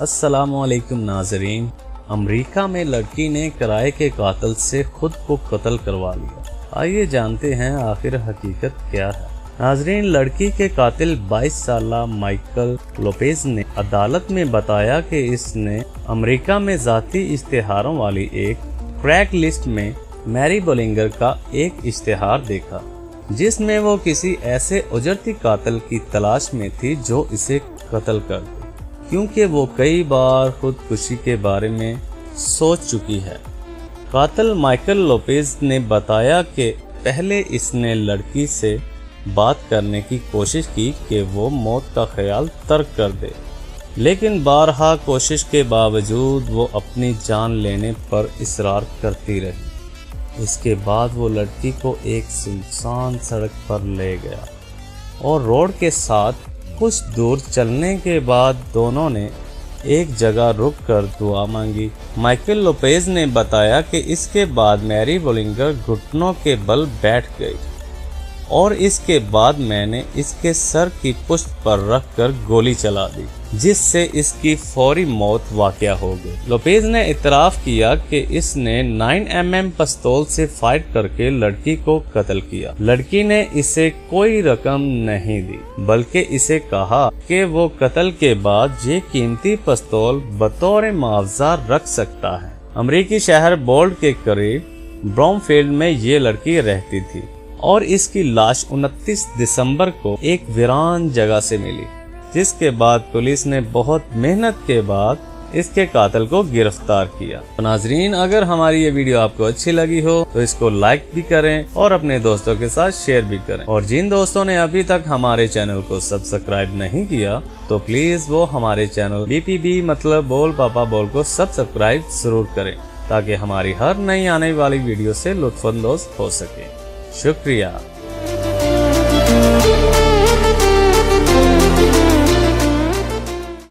अस्सलाम वालेकुम नाजरीन। अमेरिका में लड़की ने किराए के कातिल से खुद को कत्ल करवा लिया। आइए जानते हैं आखिर हकीकत क्या है। नाजरीन, लड़की के कातिल 22 साला माइकल लोपेज ने अदालत में बताया कि इसने अमेरिका में जाती इश्तेहारों वाली एक क्रैक लिस्ट में मैरी बोलिंगर का एक इश्तेहार देखा, जिसमें वो किसी ऐसे उजरती कातिल की तलाश में थी जो इसे कत्ल कर दे, क्योंकि वो कई बार खुदकुशी के बारे में सोच चुकी है। कातिल माइकल लोपेज ने बताया कि पहले इसने लड़की से बात करने की कोशिश की कि वो मौत का ख्याल तर्क कर दे, लेकिन बारहा कोशिश के बावजूद वो अपनी जान लेने पर इसरार करती रही। इसके बाद वो लड़की को एक सुनसान सड़क पर ले गया और रोड के साथ कुछ दूर चलने के बाद दोनों ने एक जगह रुक कर दुआ मांगी। माइकल लोपेज ने बताया कि इसके बाद मैरी बोलिंगर घुटनों के बल बैठ गई और इसके बाद मैंने इसके सर की पुष्ट पर रखकर गोली चला दी, जिससे इसकी फौरी मौत वाक़या हो गई। लोपेज ने इतराफ़ किया कि इसने 9mm पिस्तौल से फायर करके लड़की को कत्ल किया। लड़की ने इसे कोई रकम नहीं दी, बल्कि इसे कहा कि वो कत्ल के बाद ये कीमती पिस्तौल बतौर मुआवजा रख सकता है। अमेरिकी शहर बोल्ड के करीब ब्राउनफील्ड में ये लड़की रहती थी और इसकी लाश 29 दिसंबर को एक वीरान जगह से मिली, जिसके बाद पुलिस ने बहुत मेहनत के बाद इसके कातिल को गिरफ्तार किया। तो नाजरीन, अगर हमारी ये वीडियो आपको अच्छी लगी हो तो इसको लाइक भी करें और अपने दोस्तों के साथ शेयर भी करें। और जिन दोस्तों ने अभी तक हमारे चैनल को सब्सक्राइब नहीं किया तो प्लीज वो हमारे चैनल BPB मतलब बोल पापा बोल को सब्सक्राइब जरूर करें, ताकि हमारी हर नई आने वाली वीडियो से लुत्फानंदोज हो सके। शुक्रिया।